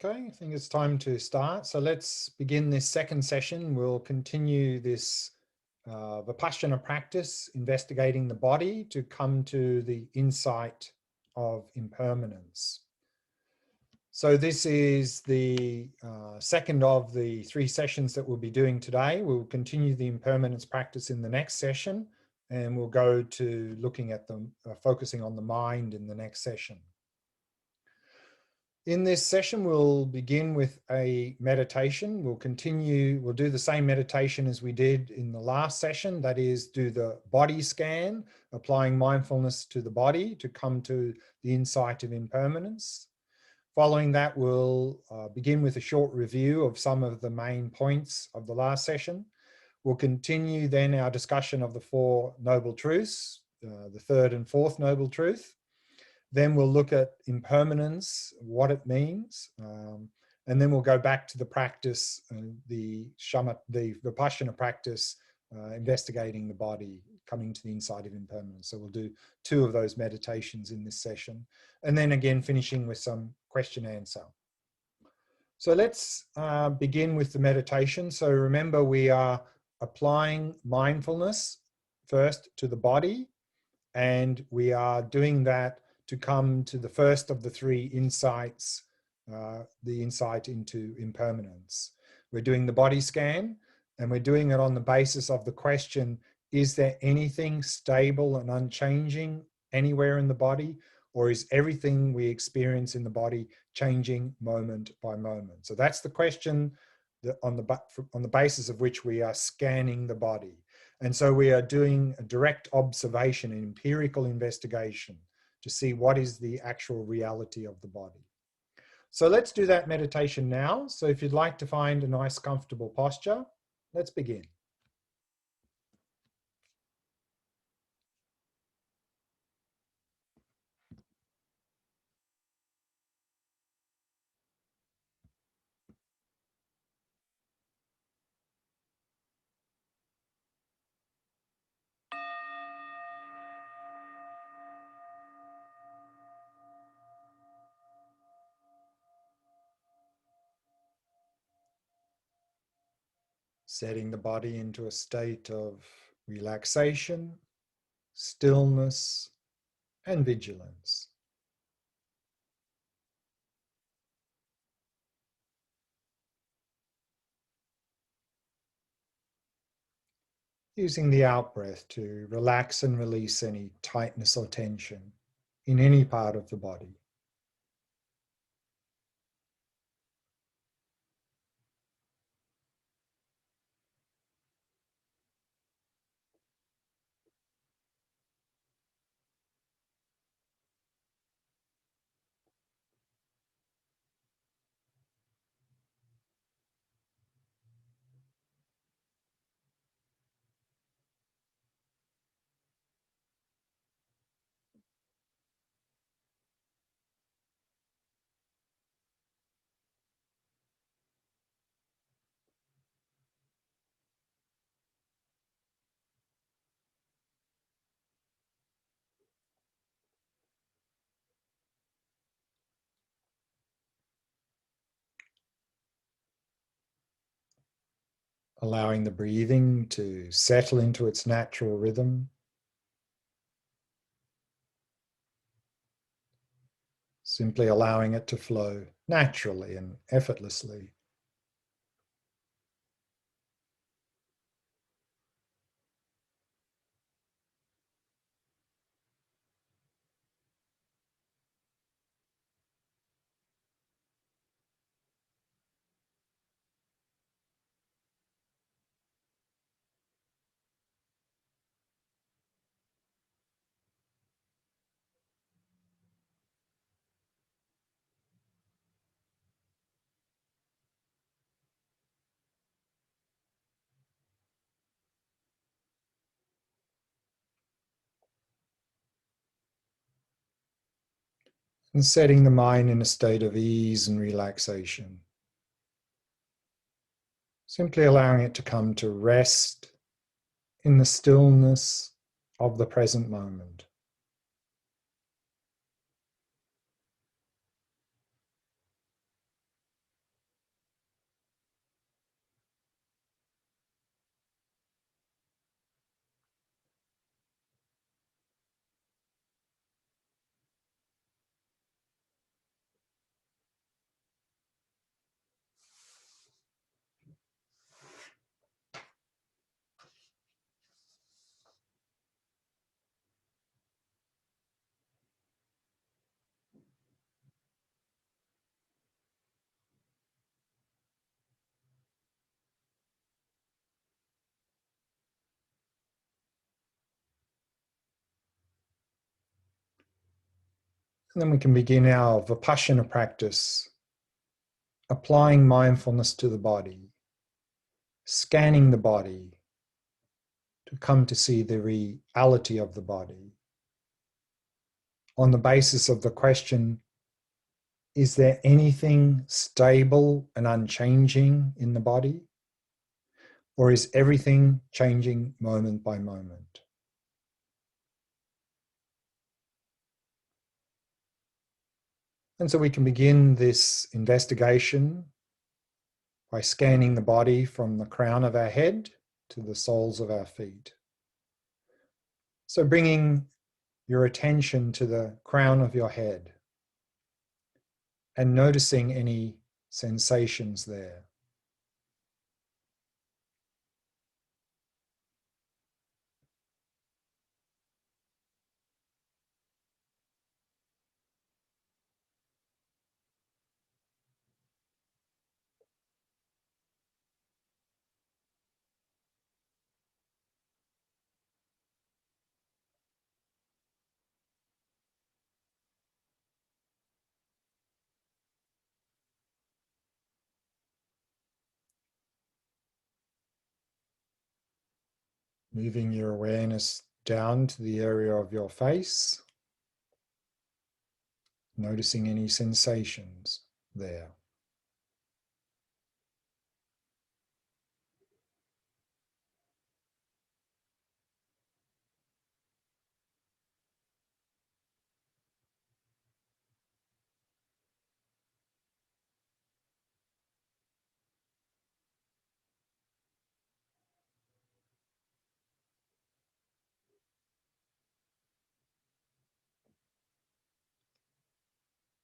Okay, I think it's time to start. So let's begin this second session. We'll continue this Vipassana practice, investigating the body to come to the insight of impermanence. So this is the second of the 3 sessions that we'll be doing today. We'll continue the impermanence practice in the next session, and we'll go to looking at the focusing on the mind in the next session. In this session, we'll begin with a meditation. We'll do the same meditation as we did in the last session. That is, do the body scan, applying mindfulness to the body to come to the insight of impermanence. Following that, we'll begin with a short review of some of the main points of the last session. We'll continue then our discussion of the 4 noble truths, the 3rd and 4th noble truth. Then we'll look at impermanence, what it means, and then we'll go back to the practice, the Vipassana practice, investigating the body, coming to the insight of impermanence. So we'll do 2 of those meditations in this session, and then again finishing with some question answer. So let's begin with the meditation. So remember, we are applying mindfulness first to the body, and we are doing that to come to the first of the 3 insights, the insight into impermanence. We're doing the body scan, and we're doing it on the basis of the question, is there anything stable and unchanging anywhere in the body, or is everything we experience in the body changing moment by moment? So that's the question on the basis of which we are scanning the body. And so we are doing a direct observation, an empirical investigation, to see what is the actual reality of the body. So let's do that meditation now. So if you'd like to find a nice, comfortable posture, let's begin. Setting the body into a state of relaxation, stillness, and vigilance. Using the out-breath to relax and release any tightness or tension in any part of the body. Allowing the breathing to settle into its natural rhythm. Simply allowing it to flow naturally and effortlessly. And setting the mind in a state of ease and relaxation. Simply allowing it to come to rest in the stillness of the present moment. And then we can begin our Vipassana practice, applying mindfulness to the body, scanning the body to come to see the reality of the body on the basis of the question, is there anything stable and unchanging in the body? Or is everything changing moment by moment? And so we can begin this investigation by scanning the body from the crown of our head to the soles of our feet. So bringing your attention to the crown of your head and noticing any sensations there. Moving your awareness down to the area of your face, noticing any sensations there.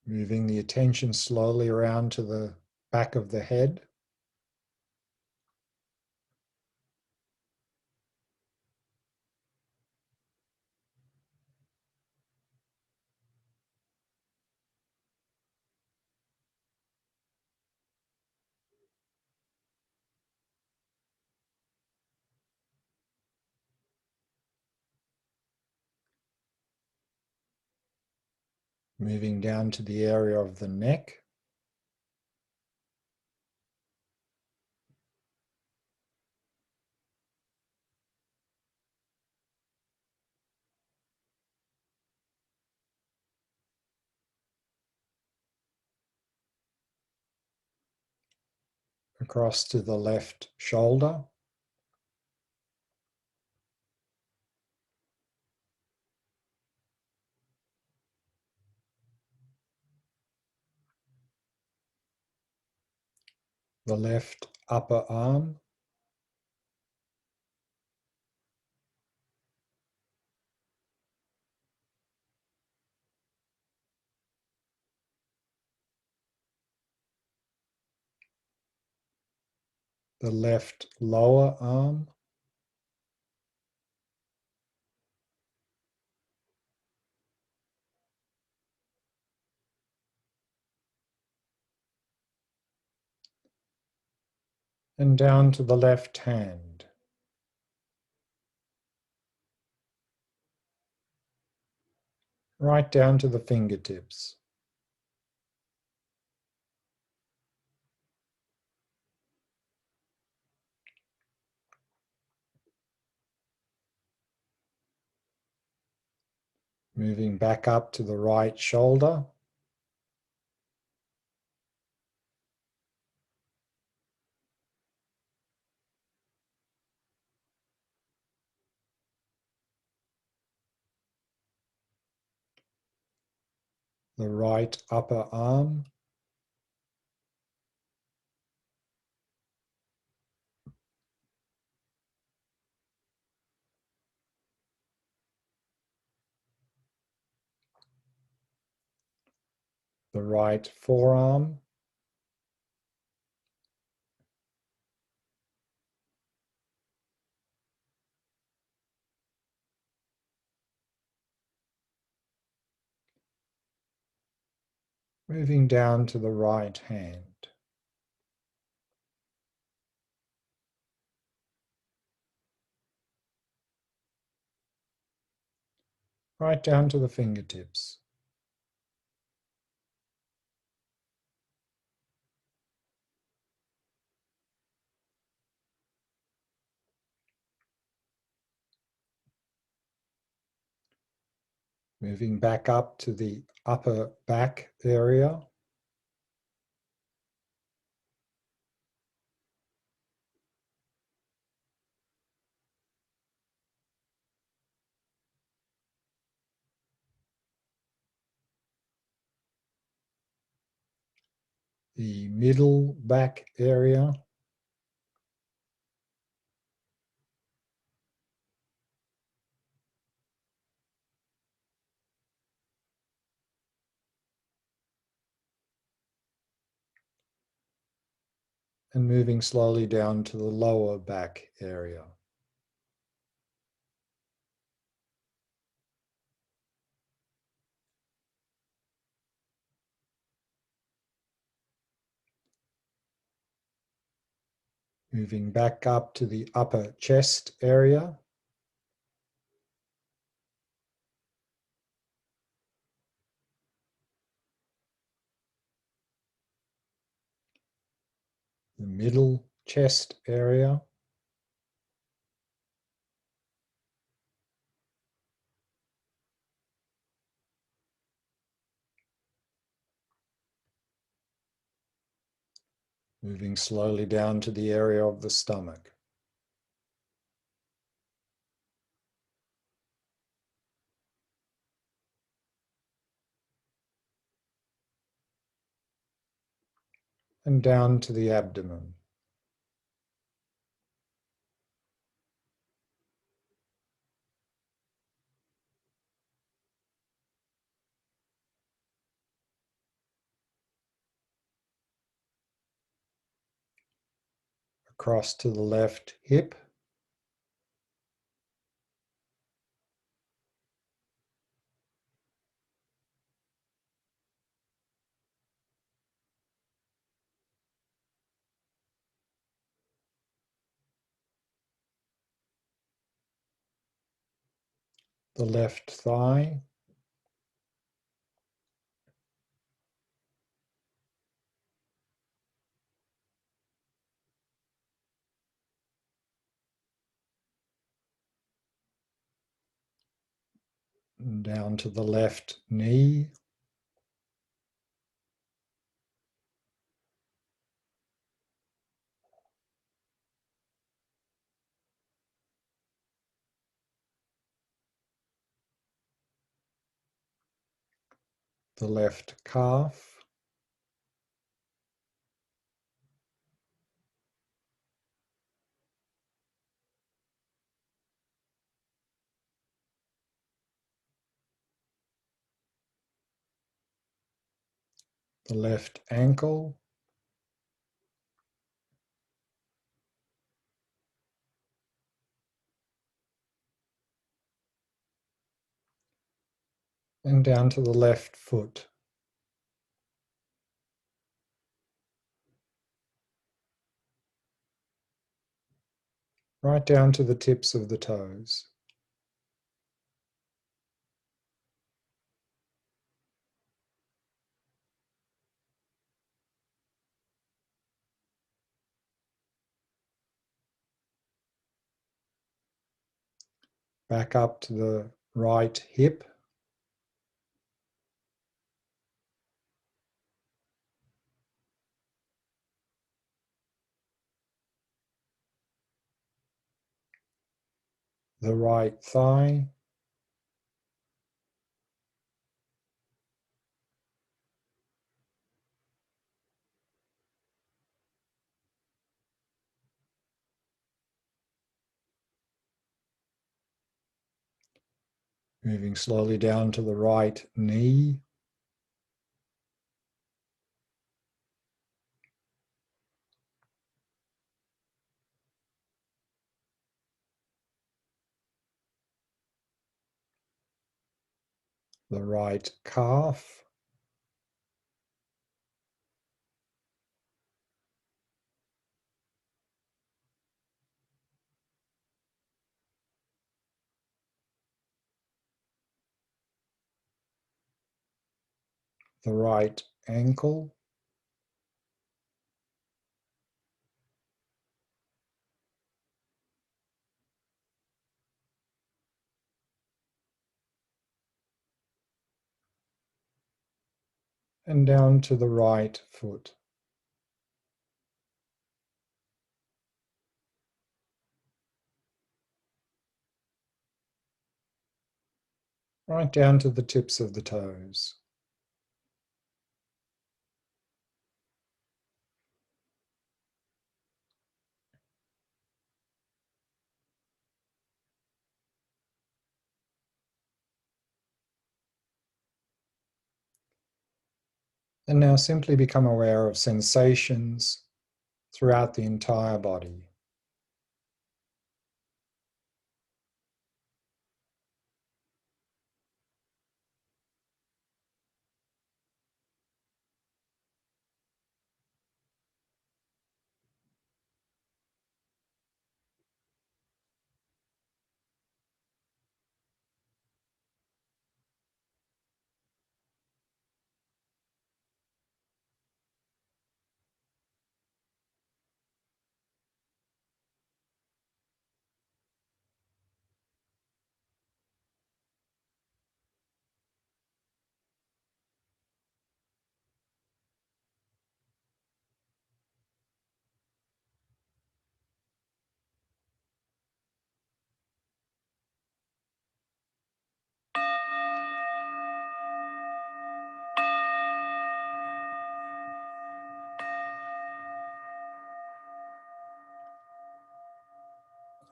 Moving the attention slowly around to the back of the head. Moving down to the area of the neck. Across to the left shoulder. The left upper arm. The left lower arm. And down to the left hand. Right down to the fingertips. Moving back up to the right shoulder. The right upper arm. The right forearm. Moving down to the right hand. Right down to the fingertips. Moving back up to the upper back area. The middle back area. And moving slowly down to the lower back area. Moving back up to the upper chest area. The middle chest area. Moving slowly down to the area of the stomach. And down to the abdomen. Across to the left hip. The left thigh. And down to the left knee. The left calf. The left ankle. And down to the left foot. Right down to the tips of the toes. Back up to the right hip. The right thigh. Moving slowly down to the right knee. The right calf. The right ankle. and down to the right foot. Right down to the tips of the toes. And now simply become aware of sensations throughout the entire body.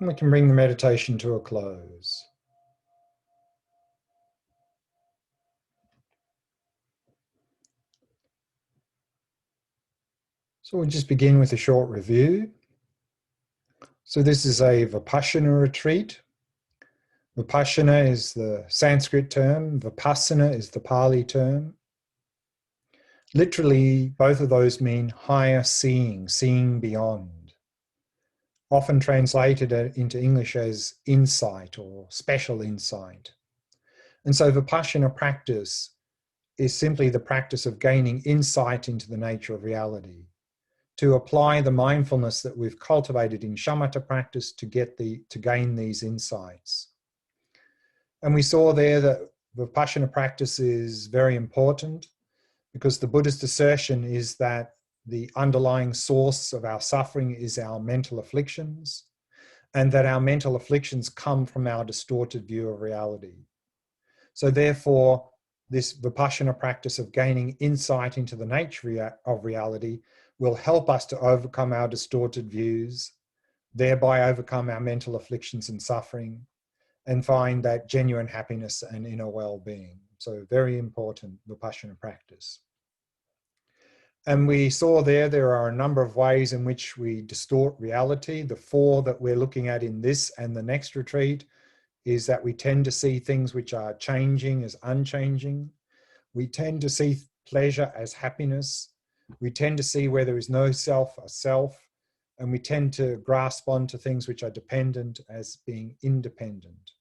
And we can bring the meditation to a close. So we'll just begin with a short review. So this is a Vipassana retreat. Vipassana is the Sanskrit term, Vipassana is the Pali term. Literally, both of those mean higher seeing, seeing beyond. Often translated into English as insight or special insight. And so Vipassana practice is simply the practice of gaining insight into the nature of reality, to apply the mindfulness that we've cultivated in shamatha practice to gain these insights. And we saw there that Vipassana practice is very important because the Buddhist assertion is that the underlying source of our suffering is our mental afflictions, and that our mental afflictions come from our distorted view of reality. So therefore, this Vipassana practice of gaining insight into the nature of reality will help us to overcome our distorted views, thereby overcome our mental afflictions and suffering, and find that genuine happiness and inner well-being. So very important Vipassana practice. And we saw there are a number of ways in which we distort reality. The four that we're looking at in this and the next retreat is that we tend to see things which are changing as unchanging. We tend to see pleasure as happiness. We tend to see where there is no self a self. And we tend to grasp onto things which are dependent as being independent.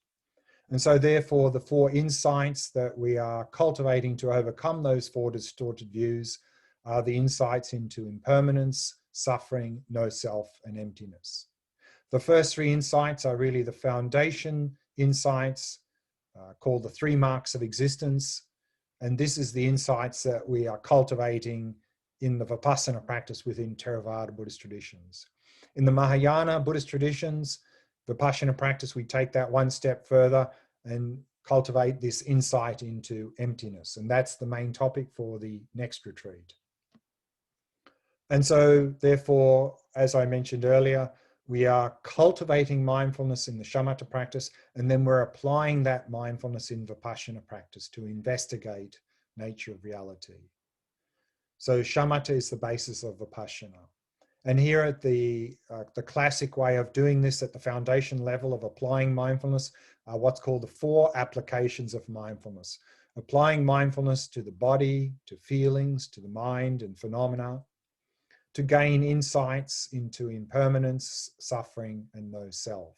And so therefore, the four insights that we are cultivating to overcome those four distorted views are the insights into impermanence, suffering, no self, and emptiness. The first three insights are really the foundation insights called the 3 marks of existence. And this is the insights that we are cultivating in the Vipassana practice within Theravada Buddhist traditions. In the Mahayana Buddhist traditions, Vipassana practice, we take that one step further and cultivate this insight into emptiness. And that's the main topic for the next retreat. And so therefore, as I mentioned earlier, we are cultivating mindfulness in the shamatha practice, and then we're applying that mindfulness in Vipassana practice to investigate nature of reality. So shamatha is the basis of Vipassana. And here at the classic way of doing this at the foundation level of applying mindfulness are what's called the 4 applications of mindfulness. Applying mindfulness to the body, to feelings, to the mind and phenomena, to gain insights into impermanence, suffering, and no self.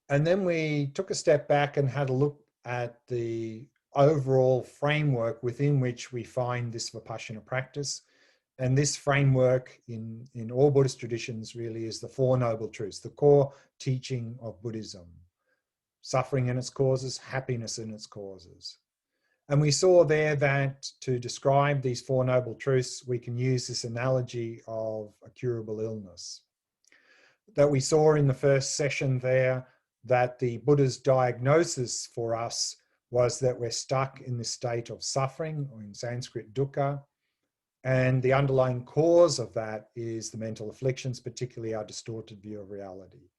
And then we took a step back and had a look at the overall framework within which we find this Vipassana practice. And this framework in all Buddhist traditions really is the 4 Noble Truths, the core teaching of Buddhism. Suffering and its causes, happiness and its causes. And we saw there that to describe these Four Noble Truths, we can use this analogy of a curable illness. That we saw in the first session there, that the Buddha's diagnosis for us was that we're stuck in this state of suffering, or in Sanskrit, dukkha. And the underlying cause of that is the mental afflictions, particularly our distorted view of reality.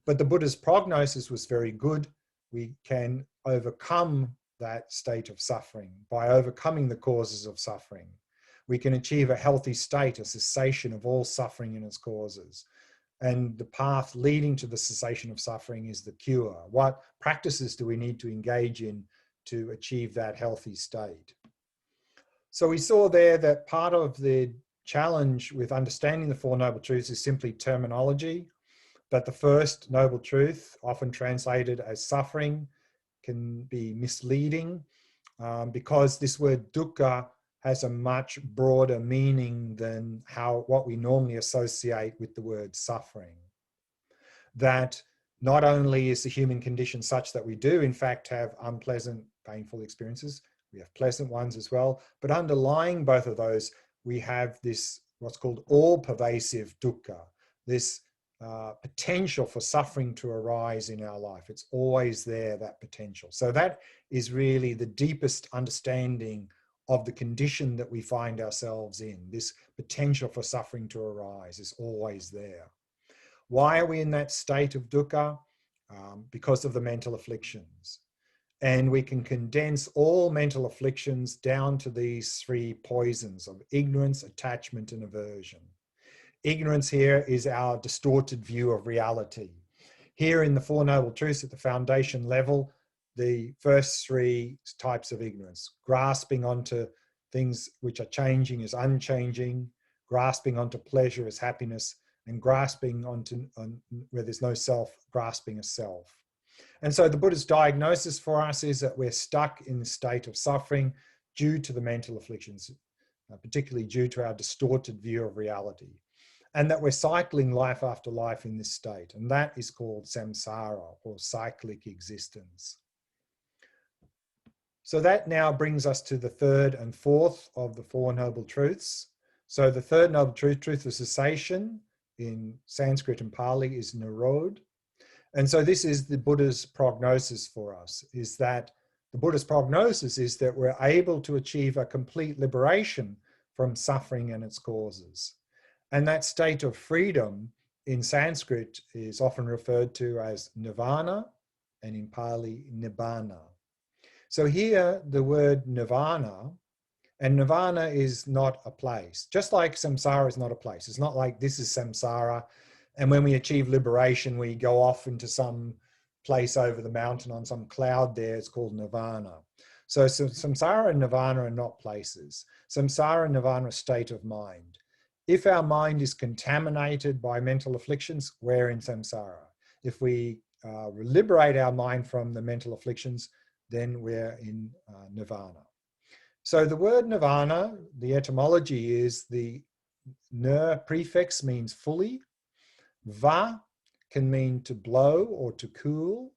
But the Buddha's prognosis was very good. We can overcome that state of suffering by overcoming the causes of suffering. We can achieve a healthy state, a cessation of all suffering and its causes. And the path leading to the cessation of suffering is the cure. What practices do we need to engage in to achieve that healthy state? So we saw there that part of the challenge with understanding the Four Noble Truths is simply terminology. But the first noble truth, often translated as suffering, can be misleading because this word dukkha has a much broader meaning than what we normally associate with the word suffering. That not only is the human condition such that we do in fact have unpleasant, painful experiences, we have pleasant ones as well, but underlying both of those, we have this what's called all-pervasive dukkha, this potential for suffering to arise in our life. It's always there, that potential. So that is really the deepest understanding of the condition that we find ourselves in. This potential for suffering to arise is always there. Why are we in that state of dukkha? Because of the mental afflictions. And we can condense all mental afflictions down to these three poisons of ignorance, attachment, and aversion. Ignorance here is our distorted view of reality. Here in the Four Noble Truths at the foundation level, the first three types of ignorance: grasping onto things which are changing as unchanging, grasping onto pleasure as happiness, and grasping onto where there's no self, grasping as self. And so the Buddha's diagnosis for us is that we're stuck in the state of suffering due to the mental afflictions, particularly due to our distorted view of reality. And that we're cycling life after life in this state. And that is called samsara, or cyclic existence. So that now brings us to the third and fourth of the Four Noble Truths. So the third Noble Truth, truth of cessation, in Sanskrit and Pali is nirodha. And so this is the Buddha's prognosis for us, is that the Buddha's prognosis is that we're able to achieve a complete liberation from suffering and its causes. And that state of freedom in Sanskrit is often referred to as nirvana, and in Pali, nibbana. So here the word nirvana, and nirvana is not a place, just like samsara is not a place. It's not like this is samsara, and when we achieve liberation, we go off into some place over the mountain on some cloud there. It's called nirvana. So samsara and nirvana are not places. Samsara and nirvana are a state of mind. If our mind is contaminated by mental afflictions, we're in samsara. If we liberate our mind from the mental afflictions, then we're in nirvana. So the word nirvana, the etymology is the nir prefix means fully, va can mean to blow or to cool,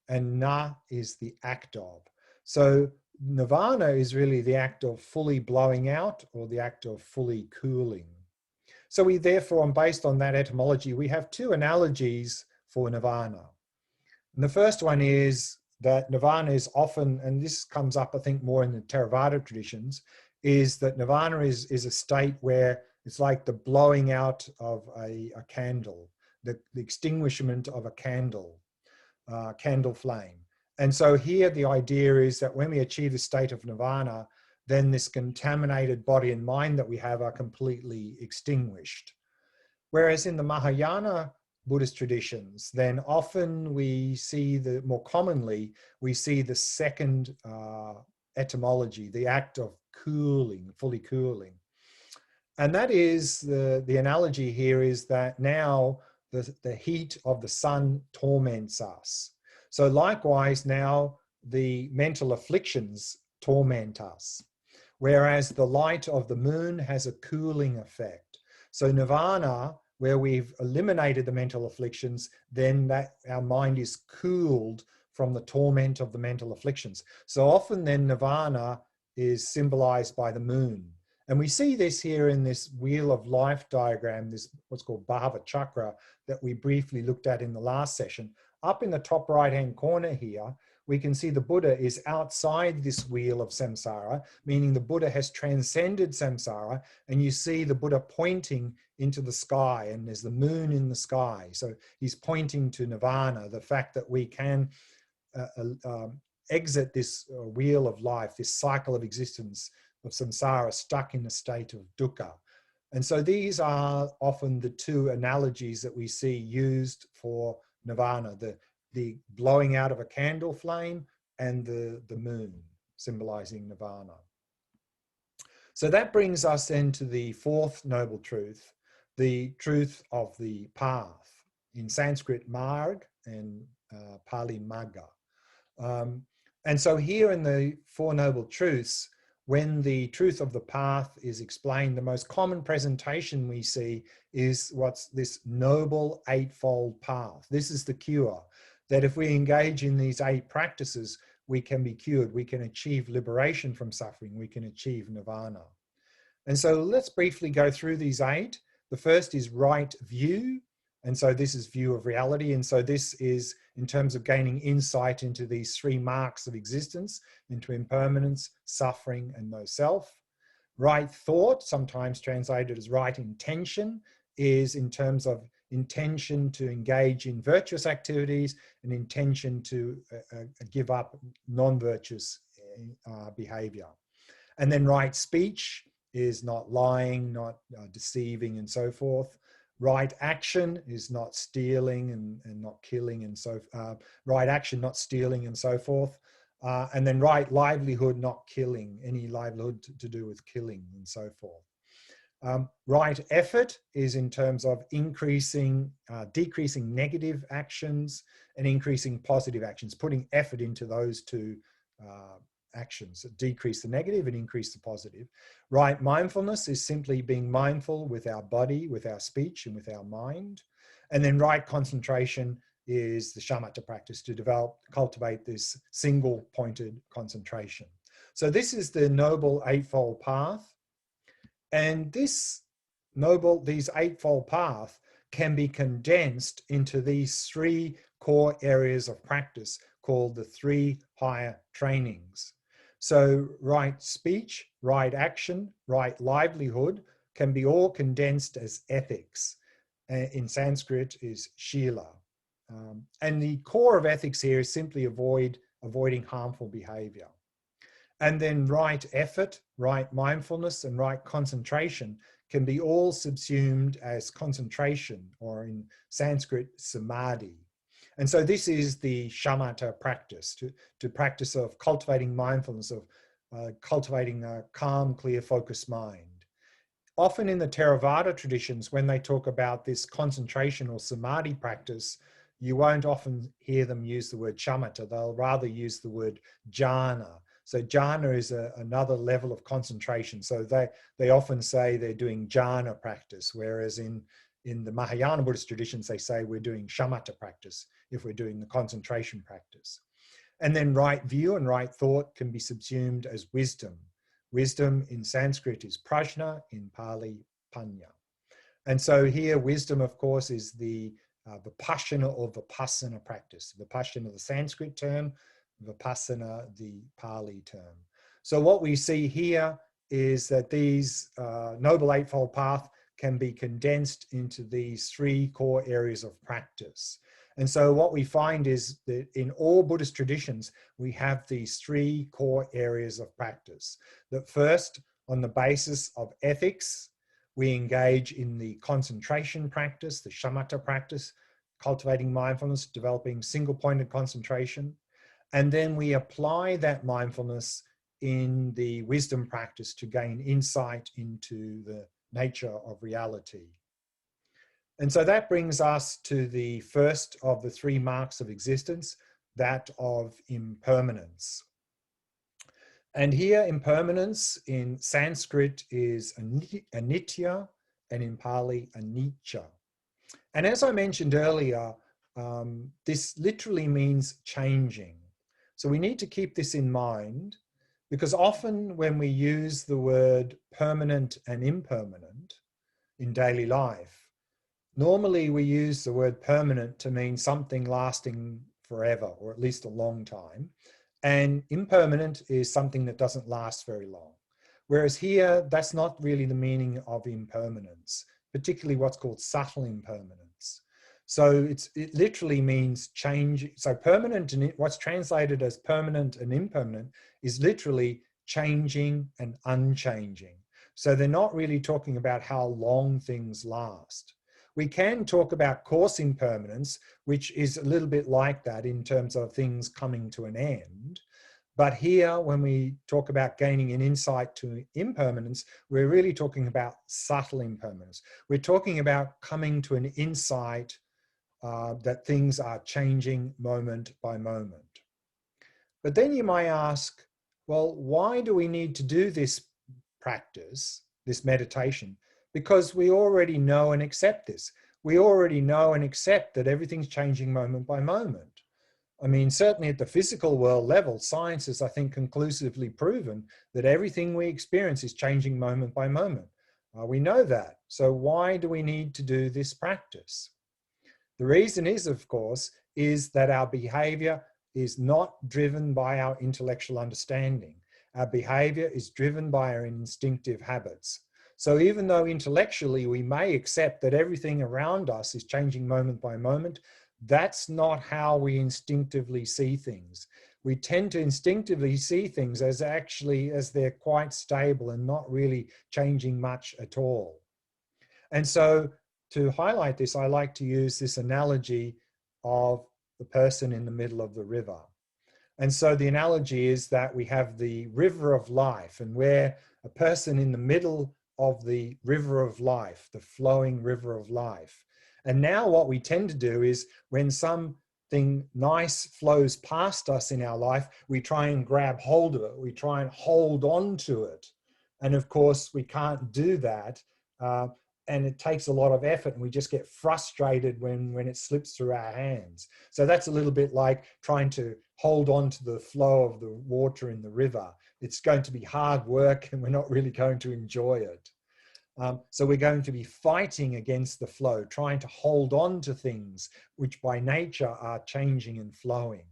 and na is the act of. So nirvana is really the act of fully blowing out, or the act of fully cooling. So we therefore, based on that etymology, we have two analogies for nirvana. And the first one is that nirvana is often, and this comes up I think more in the Theravada traditions, is that nirvana is a state where it's like the blowing out of a candle, the extinguishment of a candle flame. And so here the idea is that when we achieve the state of nirvana, then this contaminated body and mind that we have are completely extinguished. Whereas in the Mahayana Buddhist traditions, then often we see more commonly, we see the second etymology, the act of cooling, fully cooling. And that is, the analogy here is that now the heat of the sun torments us. So likewise now the mental afflictions torment us, whereas the light of the moon has a cooling effect. So nirvana, where we've eliminated the mental afflictions, then that our mind is cooled from the torment of the mental afflictions. So often then nirvana is symbolized by the moon. And we see this here in this wheel of life diagram, this what's called Bhava Chakra that we briefly looked at in the last session. Up in the top right-hand corner here, we can see the Buddha is outside this wheel of samsara, meaning the Buddha has transcended samsara, and you see the Buddha pointing into the sky, and there's the moon in the sky. So he's pointing to nirvana, the fact that we can exit this wheel of life, this cycle of existence of samsara, stuck in a state of dukkha. And so these are often the two analogies that we see used for nirvana, the blowing out of a candle flame and the moon, symbolizing nirvana. So that brings us then to the fourth noble truth, the truth of the path. In Sanskrit, marg, and Pali magga. And so here in the Four Noble Truths, when the truth of the path is explained, the most common presentation we see is what's this noble eightfold path. This is the cure, that if we engage in these 8 practices, we can be cured, we can achieve liberation from suffering, we can achieve nirvana. And so let's briefly go through these 8. The first is right view. And so this is view of reality. And so this is in terms of gaining insight into these 3 marks of existence, into impermanence, suffering, and no self. Right thought, sometimes translated as right intention, is in terms of intention to engage in virtuous activities and intention to give up non-virtuous behavior. And then right speech is not lying, not deceiving, and so forth. Right action is not stealing and not killing, and so right action, not stealing, and so forth. And then right livelihood, not killing, any livelihood to do with killing, and so forth. Right effort is in terms of decreasing negative actions and increasing positive actions, putting effort into those 2 actions, decrease the negative and increase the positive. Right mindfulness is simply being mindful with our body, with our speech, and with our mind. And then right concentration is the shamatha practice, to cultivate this single pointed concentration. So this is the Noble Eightfold Path. And these Eightfold Path can be condensed into these 3 core areas of practice called the 3 higher trainings. So right speech, right action, right livelihood can be all condensed as ethics. In Sanskrit is shila. And the core of ethics here is simply avoiding harmful behavior. And then right effort, right mindfulness, and right concentration can be all subsumed as concentration, or in Sanskrit, samadhi. And so this is the shamatha practice, to practice of cultivating mindfulness, of cultivating a calm, clear, focused mind. Often in the Theravada traditions, when they talk about this concentration or samadhi practice, you won't often hear them use the word shamatha. They'll rather use the word jhana. So jhana is another level of concentration. So they often say they're doing jhana practice, whereas in the Mahayana Buddhist traditions, they say we're doing shamatha practice if we're doing the concentration practice. And then right view and right thought can be subsumed as wisdom. Wisdom in Sanskrit is prajna, in Pali, panya. And so here wisdom, of course, is the vipassana or vipassana practice. Vipassana, the Sanskrit term, vipassana, the Pali term. So what we see here is that these Noble Eightfold Path can be condensed into these 3 core areas of practice. And so what we find is that in all Buddhist traditions, we have these 3 core areas of practice. That first, on the basis of ethics, we engage in the concentration practice, the shamatha practice, cultivating mindfulness, developing single-pointed concentration. And then we apply that mindfulness in the wisdom practice to gain insight into the nature of reality. And so that brings us to the first of the 3 marks of existence, that of impermanence. And here impermanence in Sanskrit is anitya, and in Pali anicca. And as I mentioned earlier, This literally means changing. So we need to keep this in mind, because often when we use the word permanent and impermanent in daily life, normally we use the word permanent to mean something lasting forever, or at least a long time. And impermanent is something that doesn't last very long. Whereas here, that's not really the meaning of impermanence, particularly what's called subtle impermanence. So it literally means change. So permanent, and what's translated as permanent and impermanent is literally changing and unchanging. So they're not really talking about how long things last. We can talk about coarse impermanence, which is a little bit like that in terms of things coming to an end. But here, when we talk about gaining an insight to impermanence, we're really talking about subtle impermanence. We're talking about coming to an insight that things are changing moment by moment. But then you might ask, well, why do we need to do this practice, this meditation? Because we already know and accept this. We already know and accept that everything's changing moment by moment. I mean, certainly at the physical world level, science has, I think, conclusively proven that everything we experience is changing moment by moment. We know that. So why do we need to do this practice? The reason is, of course, is that our behavior is not driven by our intellectual understanding. Our behavior is driven by our instinctive habits. So even though intellectually we may accept that everything around us is changing moment by moment, that's not how we instinctively see things. We tend to instinctively see things as they're quite stable and not really changing much at all. And so to highlight this, I like to use this analogy of the person in the middle of the river. And so the analogy is that we have the river of life, and we're a person in the middle of the river of life, the flowing river of life. And now what we tend to do is when something nice flows past us in our life, we try and grab hold of it. We try and hold on to it. And of course, we can't do that. And it takes a lot of effort, and we just get frustrated when it slips through our hands. So that's a little bit like trying to hold on to the flow of the water in the river. It's going to be hard work, and we're not really going to enjoy it. So we're going to be fighting against the flow, trying to hold on to things which by nature are changing and flowing.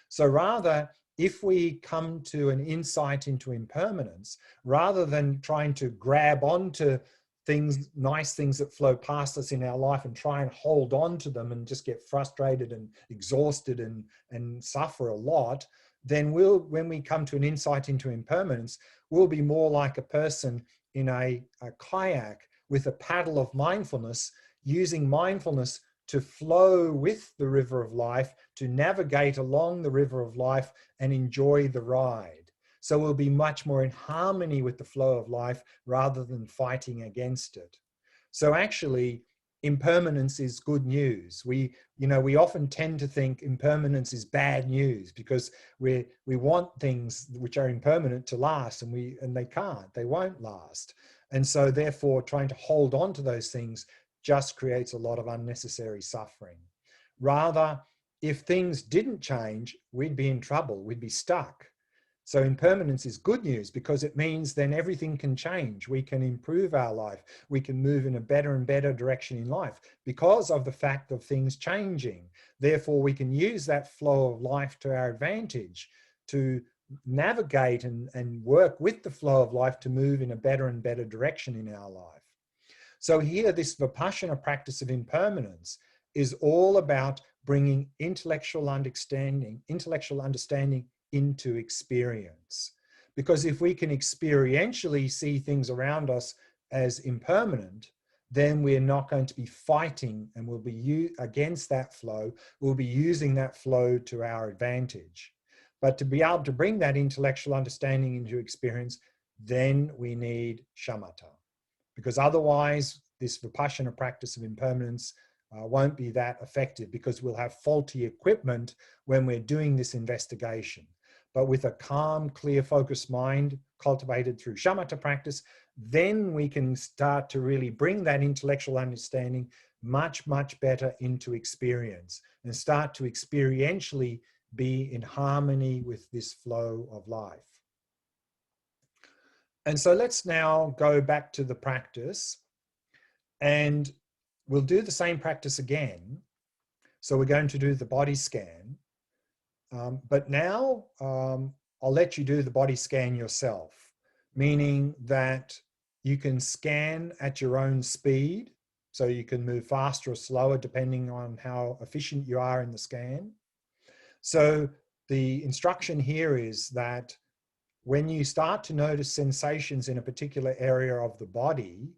So rather, if we come to an insight into impermanence, rather than trying to grab onto things, nice things that flow past us in our life and try and hold on to them and just get frustrated and exhausted and suffer a lot, then when we come to an insight into impermanence, we'll be more like a person in a kayak with a paddle of mindfulness, using mindfulness to flow with the river of life, to navigate along the river of life and enjoy the ride. So we'll be much more in harmony with the flow of life rather than fighting against it. So actually, impermanence is good news. We often tend to think impermanence is bad news because we want things which are impermanent to last, and they can't, they won't last. And so therefore trying to hold on to those things just creates a lot of unnecessary suffering. Rather, if things didn't change, we'd be in trouble, we'd be stuck. So impermanence is good news because it means then everything can change. We can improve our life. We can move in a better and better direction in life because of the fact of things changing. Therefore, we can use that flow of life to our advantage to navigate and work with the flow of life to move in a better and better direction in our life. So here, this Vipassana practice of impermanence is all about bringing intellectual understanding into experience. Because if we can experientially see things around us as impermanent, then we're not going to be fighting, and we'll be against that flow. We'll be using that flow to our advantage. But to be able to bring that intellectual understanding into experience, then we need shamatha. Because otherwise, this Vipassana practice of impermanence won't be that effective, because we'll have faulty equipment when we're doing this investigation. But with a calm, clear, focused mind cultivated through shamatha practice, then we can start to really bring that intellectual understanding much, much better into experience and start to experientially be in harmony with this flow of life. And so let's now go back to the practice, and we'll do the same practice again. So we're going to do the body scan, but now I'll let you do the body scan yourself, meaning that you can scan at your own speed. So you can move faster or slower depending on how efficient you are in the scan. So the instruction here is that when you start to notice sensations in a particular area of the body,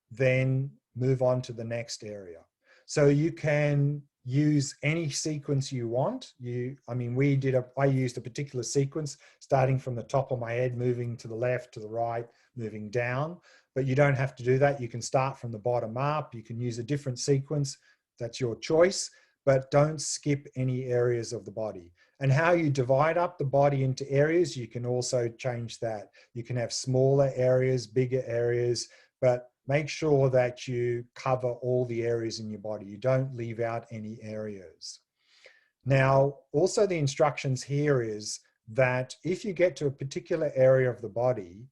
then move on to the next area. So you can use any sequence you want. I used a particular sequence starting from the top of my head, moving to the left, to the right, moving down, but you don't have to do that. You can start from the bottom up. You can use a different sequence. That's your choice, but don't skip any areas of the body. And how you divide up the body into areas, you can also change that. You can have smaller areas, bigger areas, but make sure that you cover all the areas in your body. You don't leave out any areas. Now, also the instructions here is that if you get to a particular area of the body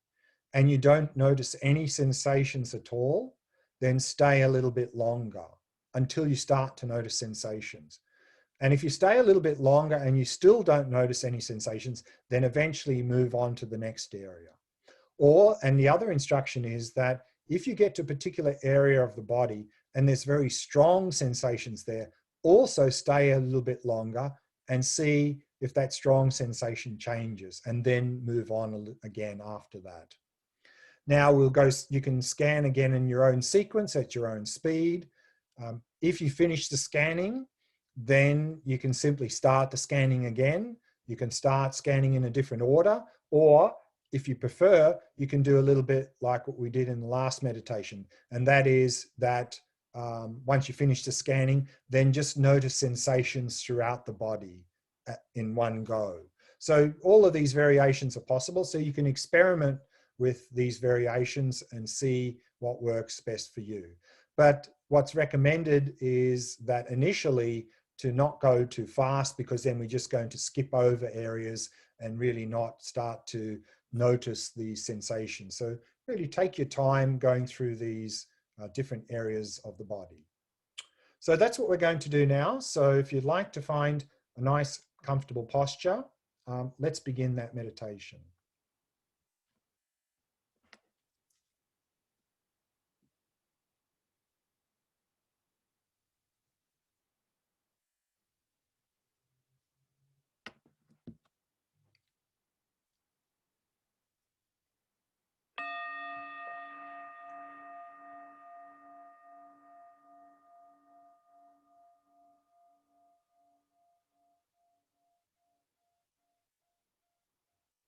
and you don't notice any sensations at all, then stay a little bit longer until you start to notice sensations. And if you stay a little bit longer and you still don't notice any sensations, then eventually move on to the next area. And the other instruction is that if you get to a particular area of the body and there's very strong sensations there, also stay a little bit longer and see if that strong sensation changes, and then move on again after that. Now you can scan again in your own sequence at your own speed. If you finish the scanning, then you can simply start the scanning again. You can start scanning in a different order, or if you prefer, you can do a little bit like what we did in the last meditation. And that is that once you finish the scanning, then just notice sensations throughout the body in one go. So all of these variations are possible. So you can experiment with these variations and see what works best for you. But what's recommended is that initially to not go too fast, because then we're just going to skip over areas and really not start to notice these sensations. So really take your time going through these different areas of the body. So that's what we're going to do now. So if you'd like to find a nice, comfortable posture, let's begin that meditation.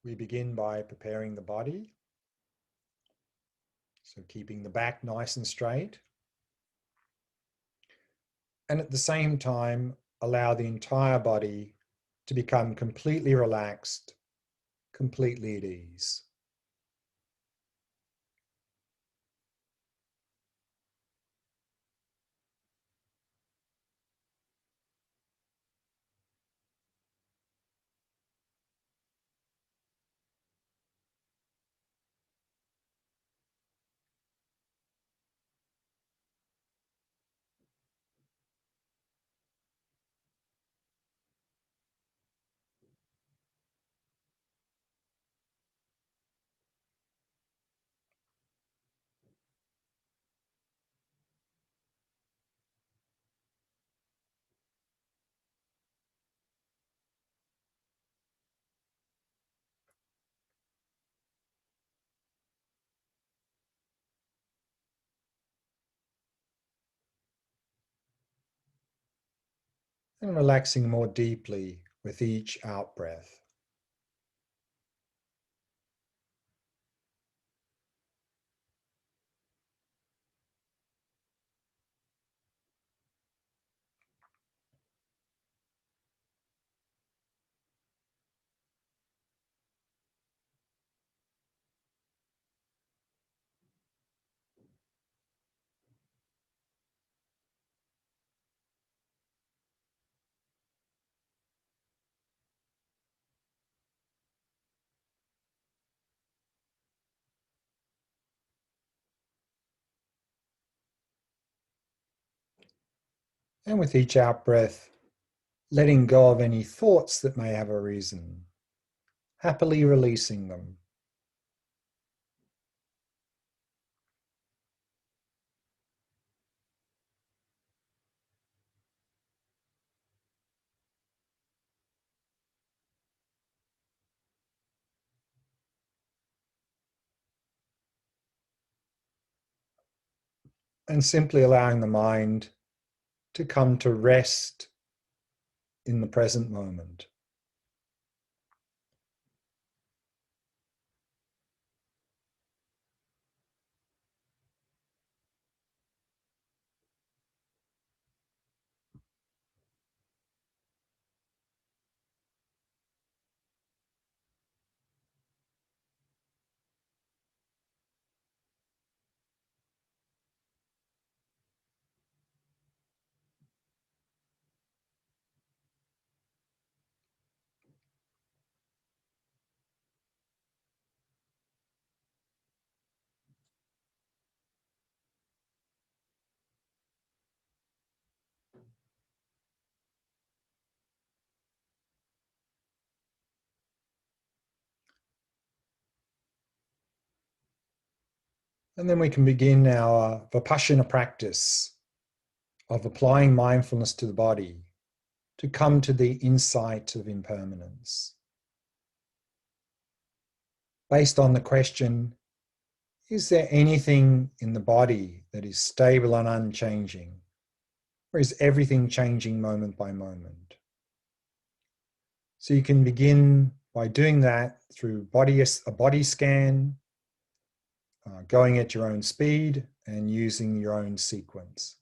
We begin by preparing the body. So keeping the back nice and straight. And at the same time, allow the entire body to become completely relaxed, completely at ease. And relaxing more deeply with each out breath. And with each out breath, letting go of any thoughts that may have arisen, happily releasing them. And simply allowing the mind to come to rest in the present moment. And then we can begin our Vipassana practice of applying mindfulness to the body to come to the insight of impermanence. Based on the question, is there anything in the body that is stable and unchanging? Or is everything changing moment by moment? So you can begin by doing that through a body scan, going at your own speed and using your own sequence.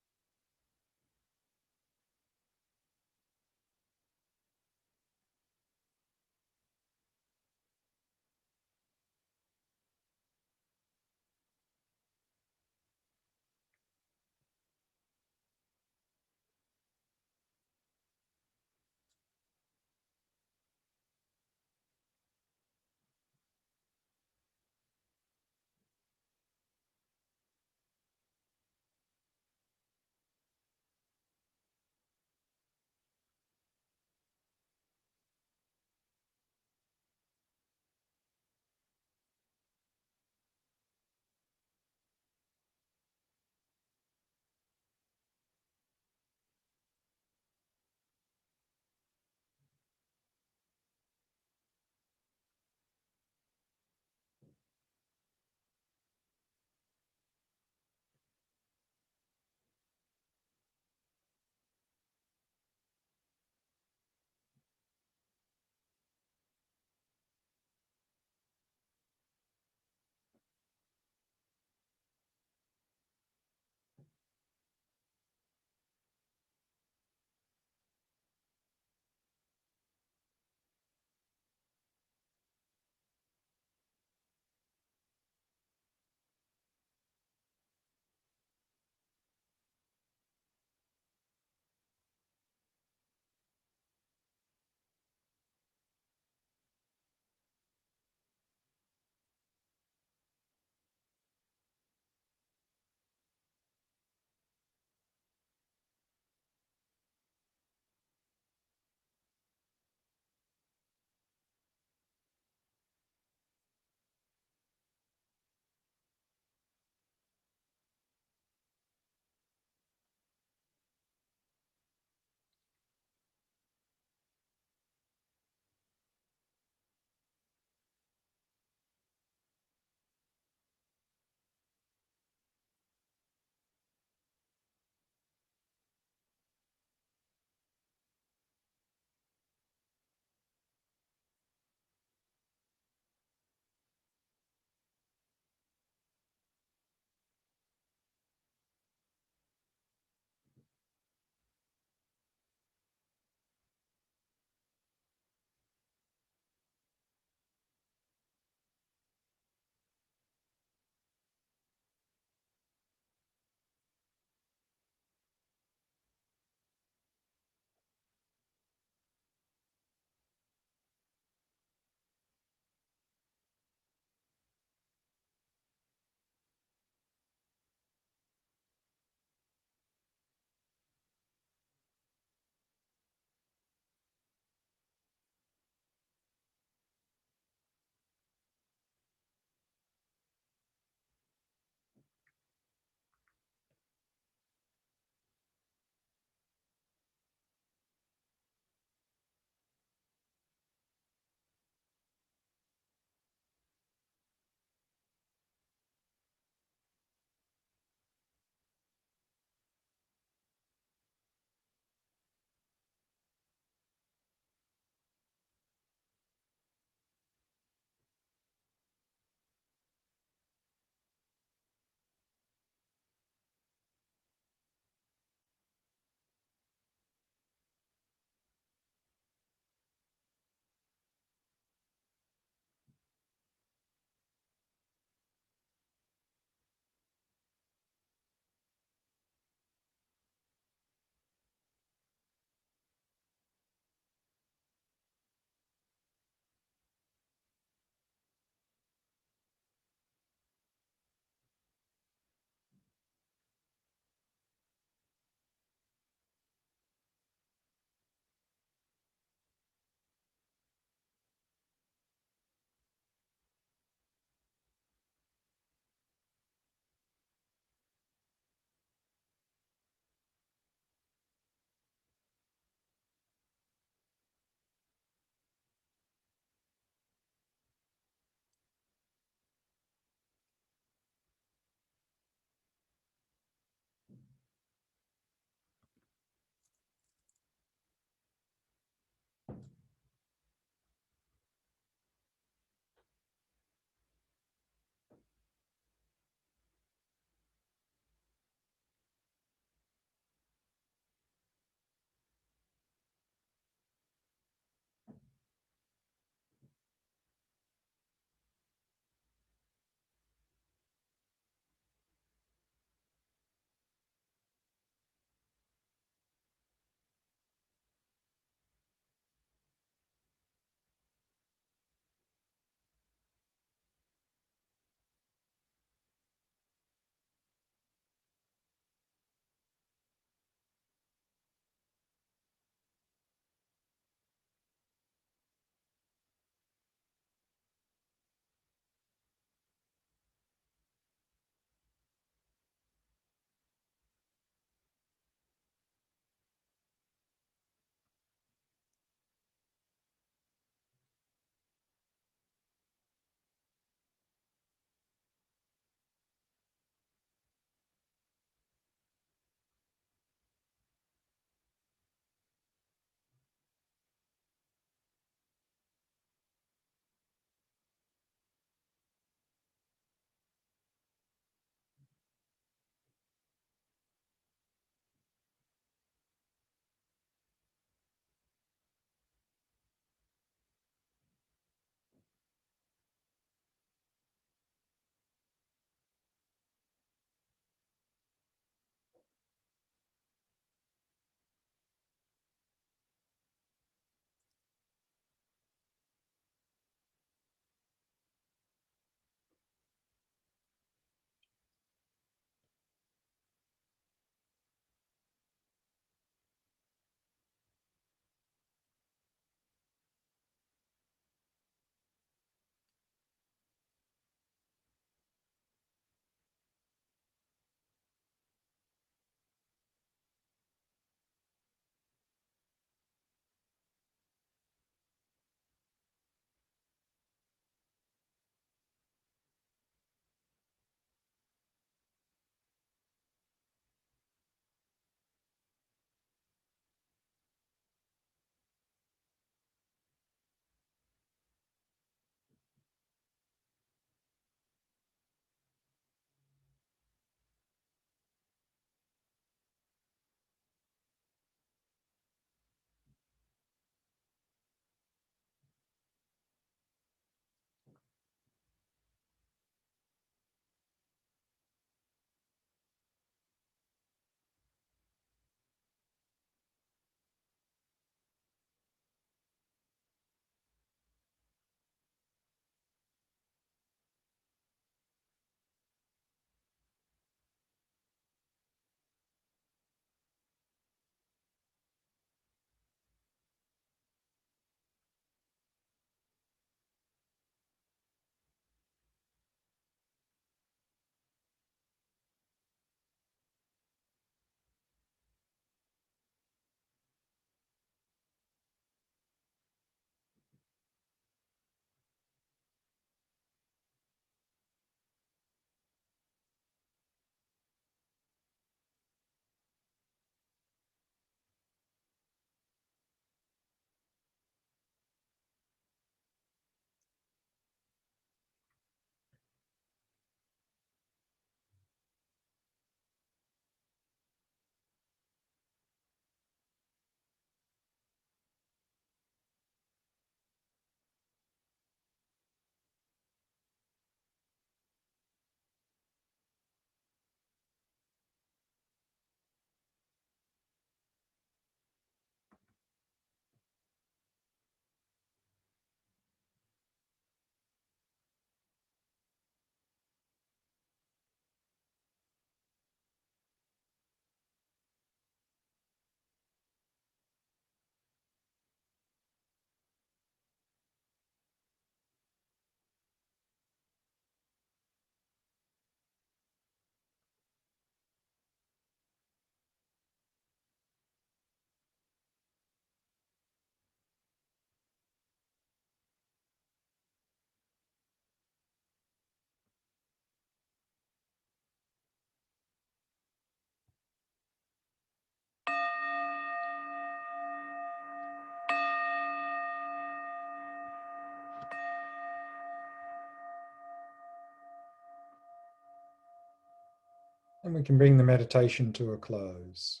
And we can bring the meditation to a close.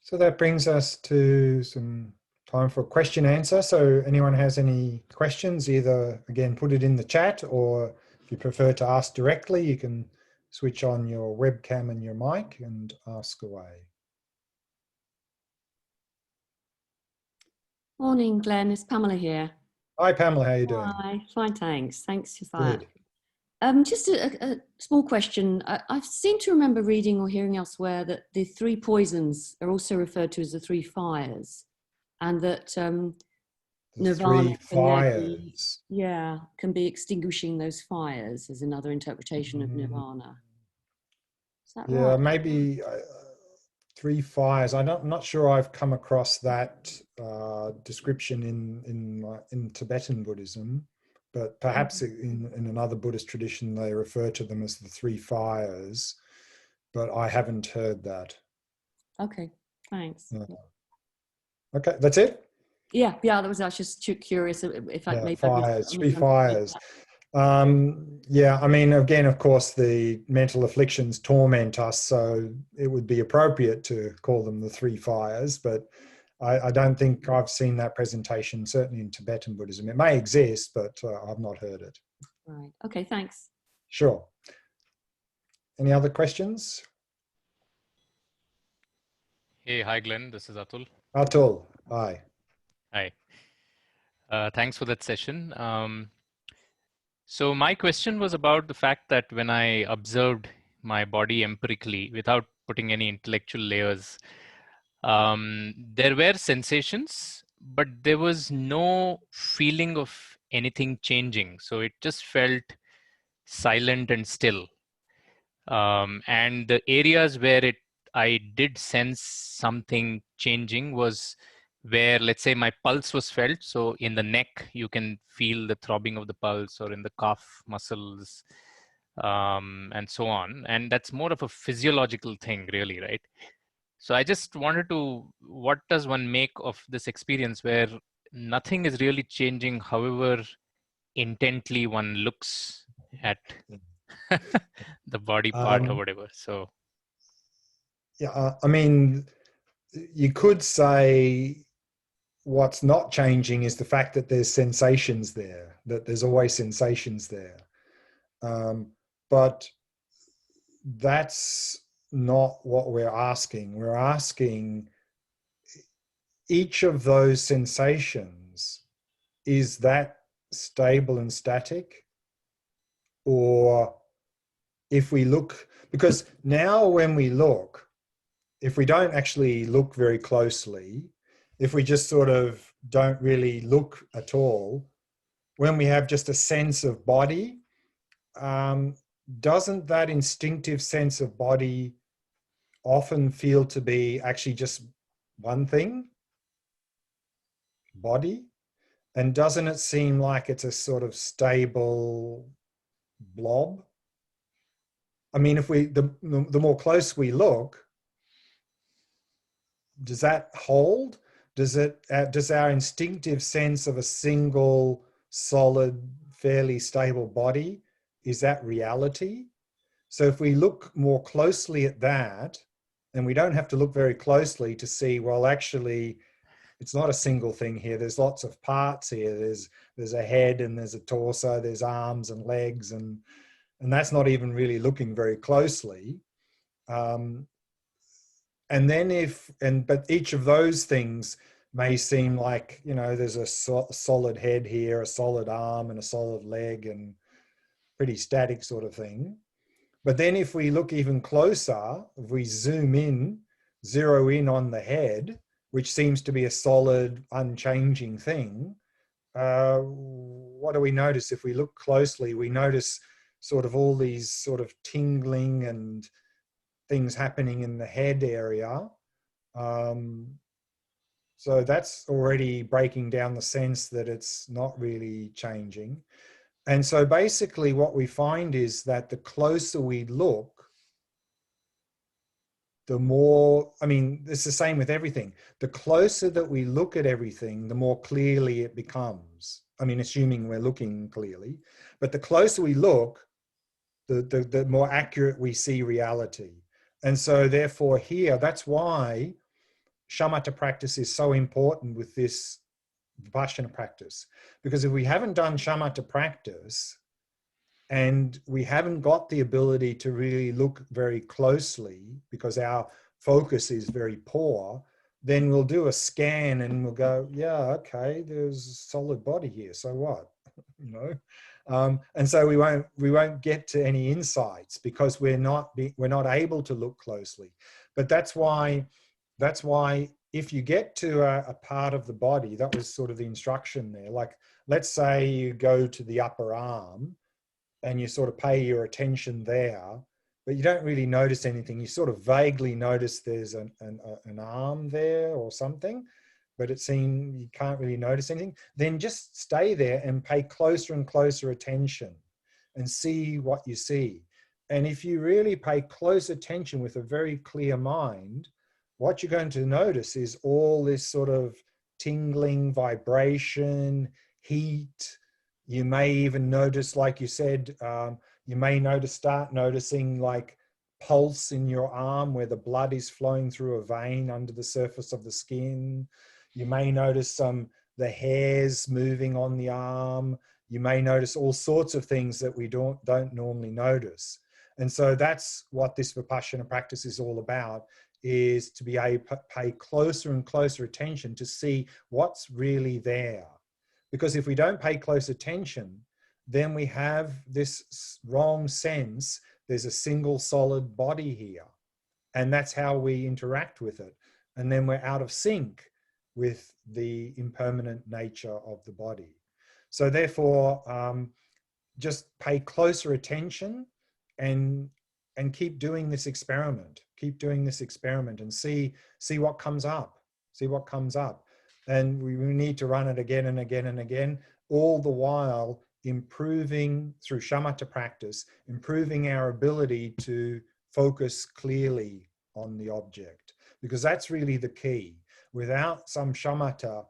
So that brings us to some time for question answer. So anyone has any questions, either again, put it in the chat, or if you prefer to ask directly, you can switch on your webcam and your mic and ask away. Morning, Glenn. It's Pamela here. Hi, Pamela. How are you doing? Hi. Fine, thanks. Thanks for that. Good. Just a small question. I seem to remember reading or hearing elsewhere that the three poisons are also referred to as the three fires, and that The nirvana three can then be, fires. can be extinguishing those fires as another interpretation of Mm, nirvana. Is that yeah, right? maybe three fires. I'm not sure I've come across that description in Tibetan Buddhism, but perhaps in another Buddhist tradition they refer to them as the three fires. But I haven't heard that. Okay, thanks. No. Okay, that's it. Yeah, that was. I was just curious if Yeah, maybe I fires, three misunderstood fires. that. Yeah, I mean, again, of course, the mental afflictions torment us, so it would be appropriate to call them the three fires, but I don't think I've seen that presentation, certainly in Tibetan Buddhism. It may exist, but I've not heard it. Right. Okay, thanks. Sure. Any other questions? Hey, hi Glenn, this is Atul. Atul, hi. Hi. Thanks for that session. So my question was about the fact that when I observed my body empirically without putting any intellectual layers, there were sensations, but there was no feeling of anything changing. So it just felt silent and still. And the areas where I did sense something changing was where, let's say, my pulse was felt. So in the neck, you can feel the throbbing of the pulse, or in the calf muscles, and so on. And that's more of a physiological thing, really, right? So I just wanted to, what does one make of this experience where nothing is really changing, however intently one looks at the body part or Um, whatever? So yeah, I mean, you could say what's not changing is the fact that there's sensations there, that there's always sensations there. But that's not what we're asking. We're asking each of those sensations, is that stable and static? Or if we look, because now when we look, if we don't actually look very closely, if we just sort of don't really look at all, when we have just a sense of body, doesn't that instinctive sense of body often feel to be actually just one thing, body? And doesn't it seem like it's a sort of stable blob? I mean, if we the more close we look, does that hold? Does our instinctive sense of a single solid, fairly stable body, is that reality? So if we look more closely at that, and we don't have to look very closely to see, well, actually, it's not a single thing here. There's lots of parts here. There's a head and there's a torso, there's arms and legs, and that's not even really looking very closely. And then but each of those things may seem like, there's a solid head here, a solid arm and a solid leg, and pretty static sort of thing. But then if we look even closer, if we zoom in, zero in on the head, which seems to be a solid, unchanging thing, what do we notice? If we look closely, we notice sort of all these sort of tingling and things happening in the head area. So that's already breaking down the sense that it's not really changing. And so basically what we find is that the closer we look, the more, I mean, it's the same with everything. The closer that we look at everything, the more clearly it becomes. I mean, assuming we're looking clearly, but the closer we look, the more accurate we see reality. And so therefore here, that's why shamatha practice is so important with this Vipassana practice. Because if we haven't done shamatha practice and we haven't got the ability to really look very closely because our focus is very poor, then we'll do a scan and we'll go, yeah, okay, there's a solid body here, so what? You know, and so we won't get to any insights because we're not able to look closely. But that's why if you get to a part of the body, that was sort of the instruction there. Like, let's say you go to the upper arm and you sort of pay your attention there, but you don't really notice anything. You sort of vaguely notice there's an arm there or something, but it seems you can't really notice anything. Then just stay there and pay closer and closer attention and see what you see. And if you really pay close attention with a very clear mind, what you're going to notice is all this sort of tingling, vibration, heat. You may even notice, like you said, you may start noticing like pulse in your arm where the blood is flowing through a vein under the surface of the skin. You may notice the hairs moving on the arm. You may notice all sorts of things that we don't normally notice. And so that's what this Vipassana practice is all about, is to be able to pay closer and closer attention to see what's really there. Because if we don't pay close attention, then we have this wrong sense there's a single solid body here. And that's how we interact with it. And then we're out of sync with the impermanent nature of the body. So therefore, just pay closer attention and keep doing this experiment. Keep doing this experiment and see what comes up. See what comes up. And we need to run it again and again and again, all the while improving through shamatha practice, improving our ability to focus clearly on the object, because that's really the key. Without some shamatha,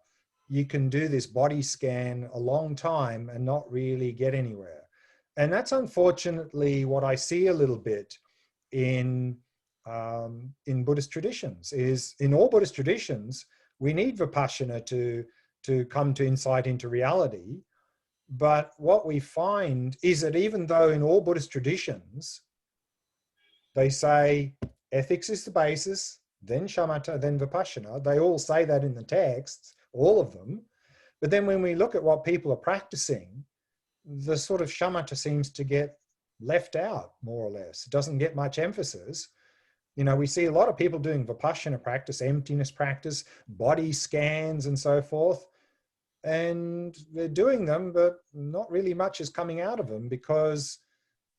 you can do this body scan a long time and not really get anywhere. And that's unfortunately what I see a little bit in Buddhist traditions. Is in all Buddhist traditions, we need Vipassana to come to insight into reality. But what we find is that even though in all Buddhist traditions, they say ethics is the basis, then shamatha, then Vipassana, they all say that in the texts, all of them. But then when we look at what people are practicing, the sort of shamatha seems to get left out, more or less. It doesn't get much emphasis. You know, we see a lot of people doing Vipassana practice, emptiness practice, body scans and so forth. And they're doing them, but not really much is coming out of them because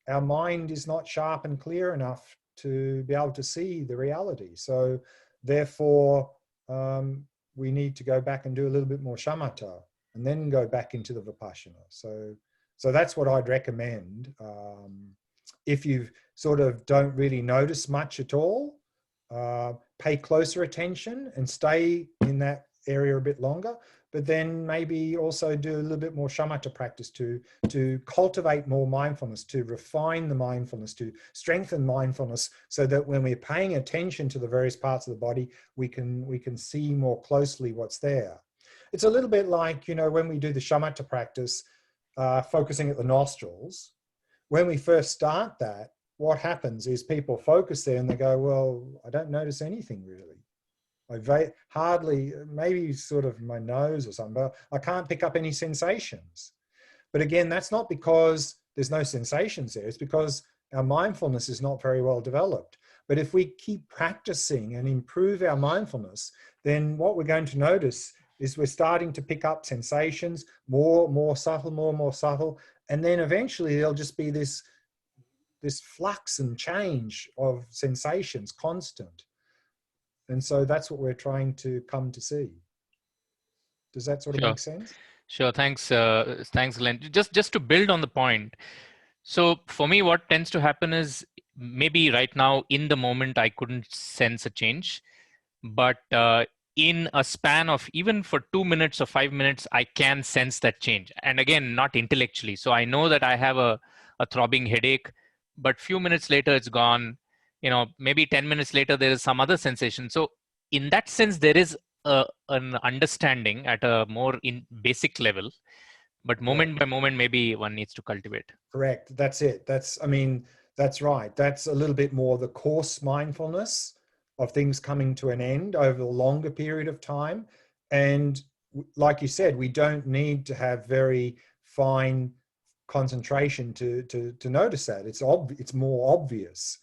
our mind is not sharp and clear enough to be able to see the reality. So therefore, we need to go back and do a little bit more shamatha and then go back into the Vipassana. So that's what I'd recommend. If you sort of don't really notice much at all, pay closer attention and stay in that area a bit longer, but then maybe also do a little bit more shamatha practice to cultivate more mindfulness, to refine the mindfulness, to strengthen mindfulness, so that when we're paying attention to the various parts of the body, we can see more closely what's there. It's a little bit like, you know, when we do the shamatha practice, focusing at the nostrils. When we first start that, what happens is people focus there and they go, well, I don't notice anything really. I hardly, maybe sort of my nose or something, but I can't pick up any sensations. But again, that's not because there's no sensations there. It's because our mindfulness is not very well developed. But if we keep practicing and improve our mindfulness, then what we're going to notice is we're starting to pick up sensations, more subtle. And then eventually there'll just be this flux and change of sensations, constant. And so that's what we're trying to come to see. Does that sort of make sense? Sure. Thanks, Glenn. Just to build on the point. So for me, what tends to happen is maybe right now in the moment, I couldn't sense a change, but in a span of even for 2 minutes or 5 minutes, I can sense that change. And again, not intellectually. So I know that I have a throbbing headache, but few minutes later it's gone. Maybe 10 minutes later, there is some other sensation. So in that sense, there is an understanding at a more basic level, but moment by moment, maybe one needs to cultivate. Correct. That's it. That's right. That's a little bit more the coarse mindfulness of things coming to an end over a longer period of time. And like you said, we don't need to have very fine concentration to notice that. It's more obvious,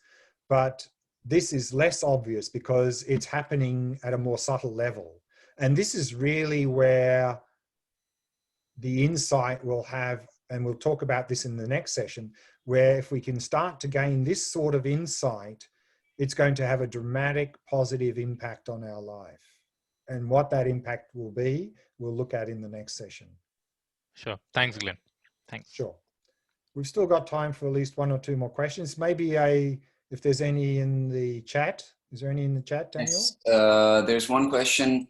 but this is less obvious because it's happening at a more subtle level. And this is really where the insight we'll have, and we'll talk about this in the next session, where if we can start to gain this sort of insight, it's going to have a dramatic positive impact on our life. And what that impact will be, we'll look at in the next session. Sure. Thanks, Glenn. Thanks. Sure. We've still got time for at least 1 or 2 more questions. Maybe if there's any in the chat. Is there any in the chat, Daniel? Yes, there's one question.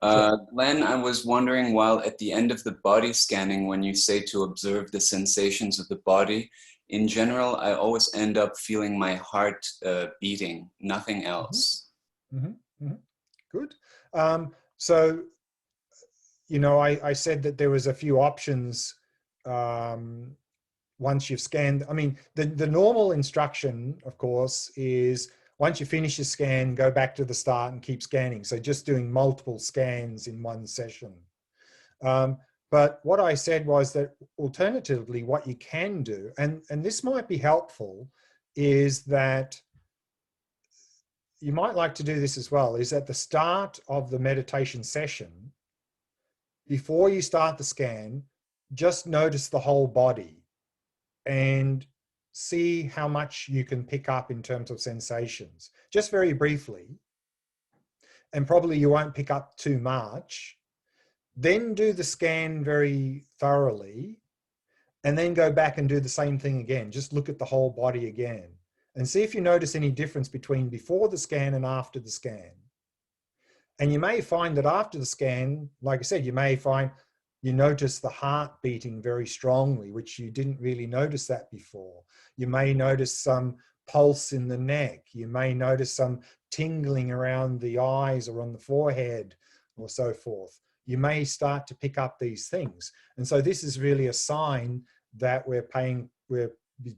Sure. Glenn, I was wondering, while at the end of the body scanning, when you say to observe the sensations of the body, in general, I always end up feeling my heart beating, nothing else. Mm-hmm. Mm-hmm. Good. So, I said that there was a few options once you've scanned. I mean, the normal instruction, of course, is once you finish your scan, go back to the start and keep scanning. So just doing multiple scans in one session. But what I said was that alternatively, what you can do, and this might be helpful, is that you might like to do this as well, is at the start of the meditation session, before you start the scan, just notice the whole body and see how much you can pick up in terms of sensations, just very briefly. And probably you won't pick up too much. Then do the scan very thoroughly, and then go back and do the same thing again. Just look at the whole body again and see if you notice any difference between before the scan and after the scan. And you may find that after the scan, like I said, you may find you notice the heart beating very strongly, which you didn't really notice that before. You may notice some pulse in the neck. You may notice some tingling around the eyes or on the forehead or so forth. You may start to pick up these things. And so this is really a sign that we're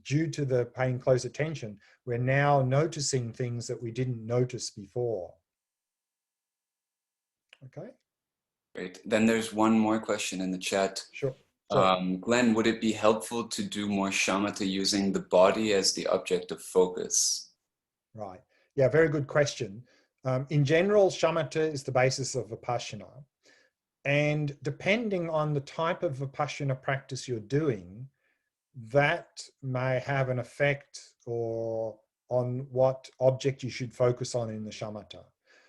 due to the paying close attention, we're now noticing things that we didn't notice before. Okay. Great. Then there's one more question in the chat. Sure. Glenn, would it be helpful to do more shamatha using the body as the object of focus? Right. Yeah, very good question. In general, shamatha is the basis of vipassana. And depending on the type of vipassana practice you're doing, that may have an effect or on what object you should focus on in the shamatha.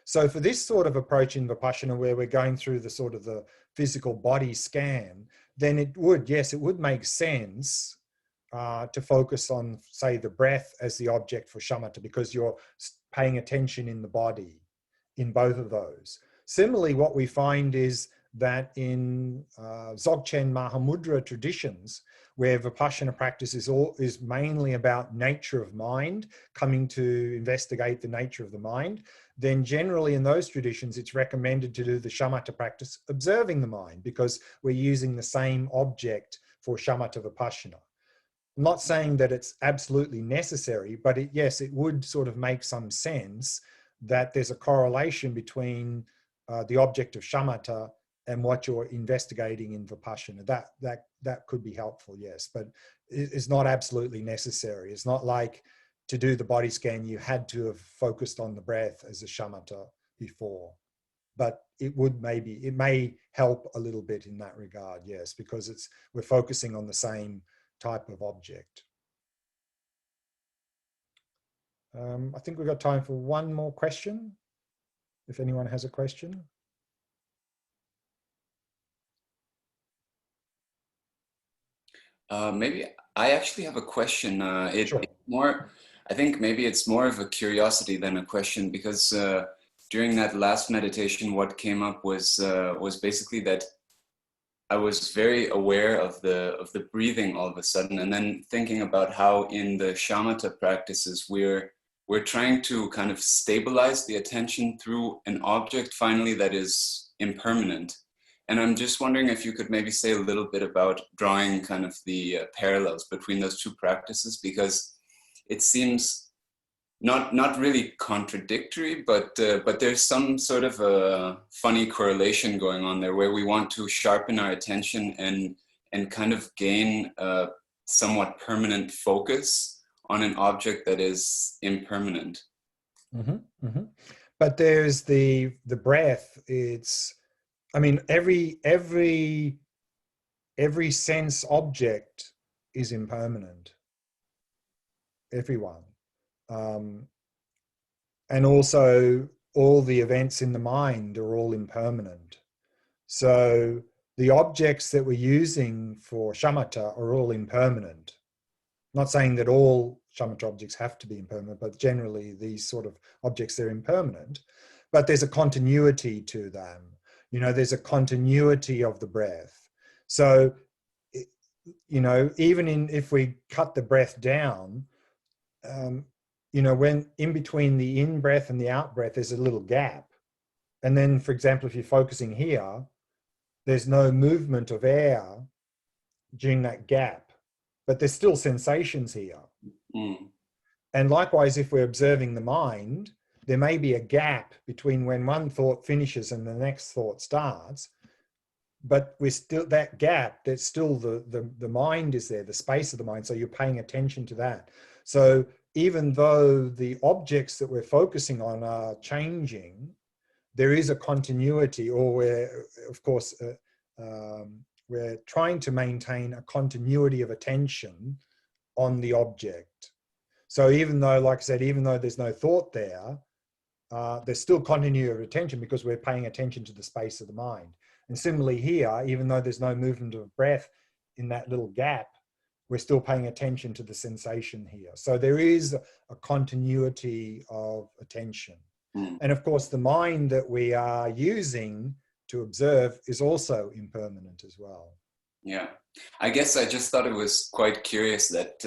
So for this sort of approach in vipassana, where we're going through the sort of the physical body scan, then it would make sense to focus on, say, the breath as the object for shamatha, because you're paying attention in the body in both of those. Similarly, what we find is that in Dzogchen Mahamudra traditions, where vipassana practice is mainly about nature of mind, coming to investigate the nature of the mind, then generally in those traditions, it's recommended to do the shamatha practice observing the mind, because we're using the same object for shamatha vipassana. I'm not saying that it's absolutely necessary, but yes, it would sort of make some sense that there's a correlation between the object of shamatha and what you're investigating in vipassana. That could be helpful, yes, but it's not absolutely necessary. It's not like to do the body scan, you had to have focused on the breath as a shamatha before. But it may help a little bit in that regard, yes, because we're focusing on the same type of object. I think we've got time for one more question, if anyone has a question. Maybe I actually have a question. Sure. I think maybe it's more of a curiosity than a question, because during that last meditation, what came up was basically that I was very aware of the breathing all of a sudden, and then thinking about how in the shamatha practices we're trying to kind of stabilize the attention through an object finally that is impermanent. And I'm just wondering if you could maybe say a little bit about drawing kind of the parallels between those two practices, because it seems not really contradictory, but there's some sort of a funny correlation going on there where we want to sharpen our attention and kind of gain a somewhat permanent focus on an object that is impermanent. Mm-hmm, mm-hmm. But there's the breath. It's, I mean, every sense object is impermanent. Everyone. And also all the events in the mind are all impermanent. So the objects that we're using for shamatha are all impermanent. Not saying that all shamatha objects have to be impermanent, but generally these sort of objects, they're impermanent, but there's a continuity to them. You know, there's a continuity of the breath. So, you know, even if we cut the breath down, you know, when in between the in breath and the out breath, there's a little gap. And then, for example, if you're focusing here, there's no movement of air during that gap, but there's still sensations here. Mm. And likewise, if we're observing the mind, there may be a gap between when one thought finishes and the next thought starts, but we're still, that gap, that's still the mind is there, the space of the mind. So you're paying attention to that. So even though the objects that we're focusing on are changing, there is a continuity, or we're, of course, we're trying to maintain a continuity of attention on the object. So even though, like I said, even though there's no thought there, there's still continuity of attention because we're paying attention to the space of the mind. And similarly here, even though there's no movement of breath in that little gap, we're still paying attention to the sensation here. So there is a continuity of attention. Mm. And of course, the mind that we are using to observe is also impermanent as well. Yeah, I guess I just thought it was quite curious that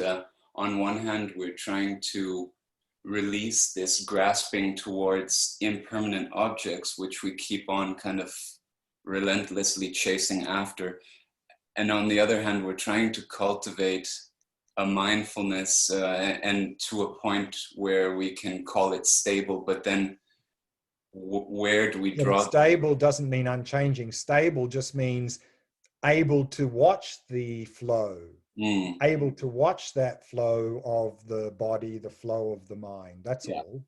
on one hand, we're trying to release this grasping towards impermanent objects, which we keep on kind of relentlessly chasing after. And on the other hand, we're trying to cultivate a mindfulness and to a point where we can call it stable, but then where do we draw? Stable doesn't mean unchanging. Stable just means able to watch the flow, able to watch that flow of the body, the flow of the mind. That's all.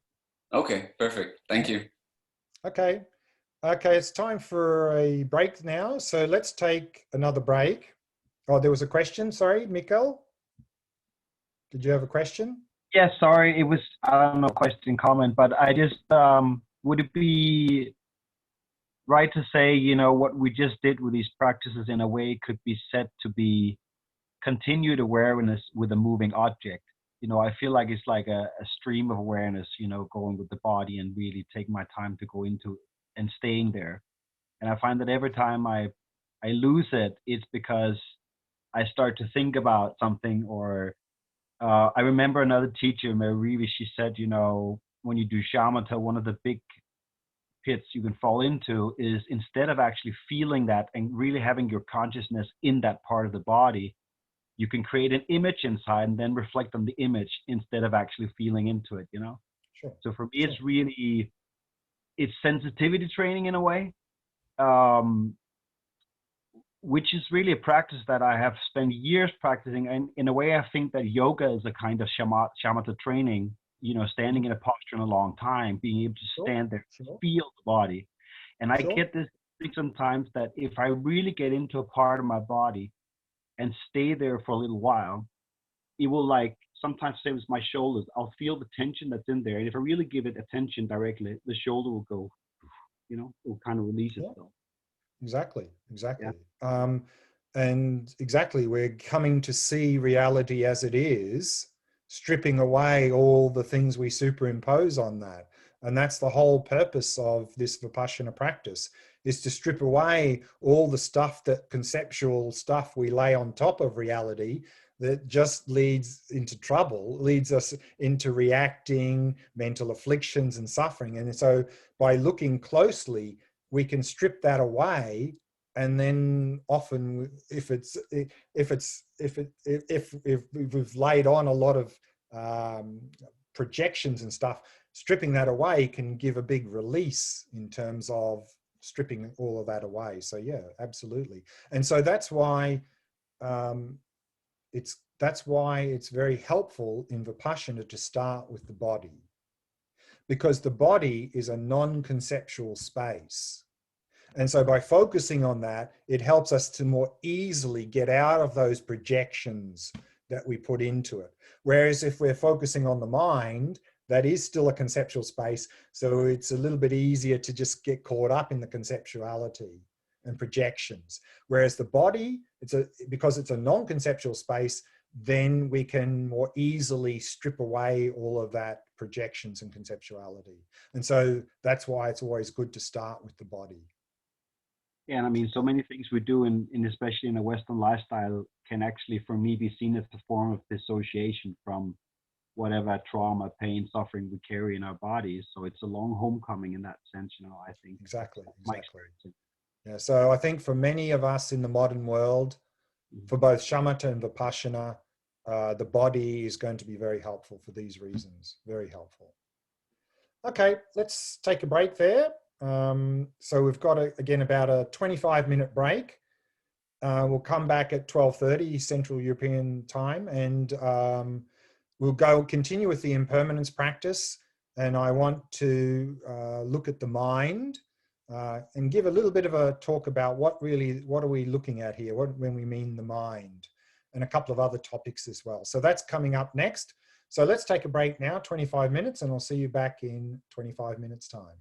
Okay, perfect. Thank you. Okay. Okay, it's time for a break now. So let's take another break. Oh, there was a question. Sorry, Mikkel. Did you have a question? Yes, sorry. It was, I don't know, question, comment, but I just, would it be right to say, you know, what we just did with these practices in a way could be said to be continued awareness with a moving object? You know, I feel like it's like a stream of awareness, you know, going with the body and really taking my time to go into it and staying there. And I find that every time I lose it, it's because I start to think about something, or I remember another teacher, Mary Reeve, she said, you know, when you do shamatha, one of the big pits you can fall into is instead of actually feeling that and really having your consciousness in that part of the body, you can create an image inside and then reflect on the image instead of actually feeling into it, you know? Sure. So for me, it's really, it's sensitivity training in a way, which is really a practice that I have spent years practicing. And in a way, I think that yoga is a kind of shamatha training, you know, standing in a posture in a long time, being able to stand there, feel the body. And I get this thing sometimes that if I really get into a part of my body and stay there for a little while, it will, like, sometimes say with my shoulders, I'll feel the tension that's in there. And if I really give it attention directly, the shoulder will go, you know, it will kind of release itself. Exactly. And exactly, we're coming to see reality as it is, stripping away all the things we superimpose on that. And that's the whole purpose of this Vipassana practice, is to strip away all the stuff, that conceptual stuff we lay on top of reality that just leads into trouble, leads us into reacting, mental afflictions and suffering. And so by looking closely, we can strip that away. And then often if we've laid on a lot of projections and stuff, stripping that away can give a big release in terms of stripping all of that away. So yeah, absolutely. And so that's why it's very helpful in Vipassana to start with the body, because the body is a non-conceptual space. And so by focusing on that, it helps us to more easily get out of those projections that we put into it. Whereas if we're focusing on the mind, that is still a conceptual space. So it's a little bit easier to just get caught up in the conceptuality and projections. Whereas the body, because it's a non-conceptual space, then we can more easily strip away all of that projections and conceptuality. And so that's why it's always good to start with the body. Yeah, and I mean, so many things we do in especially in a Western lifestyle can actually, for me, be seen as a form of dissociation from whatever trauma, pain, suffering we carry in our bodies. So it's a long homecoming in that sense, I think. Exactly. My experience. Yeah, so I think for many of us in the modern world, for both shamatha and vipassana, the body is going to be very helpful for these reasons. Very helpful. Okay, let's take a break there. So we've got, again, about a 25-minute break. We'll come back at 12:30 Central European time, and we'll continue with the impermanence practice. And I want to look at the mind and give a little bit of a talk about what are we looking at here, when we mean the mind, and a couple of other topics as well. So that's coming up next. So let's take a break now, 25 minutes, and I'll see you back in 25 minutes time.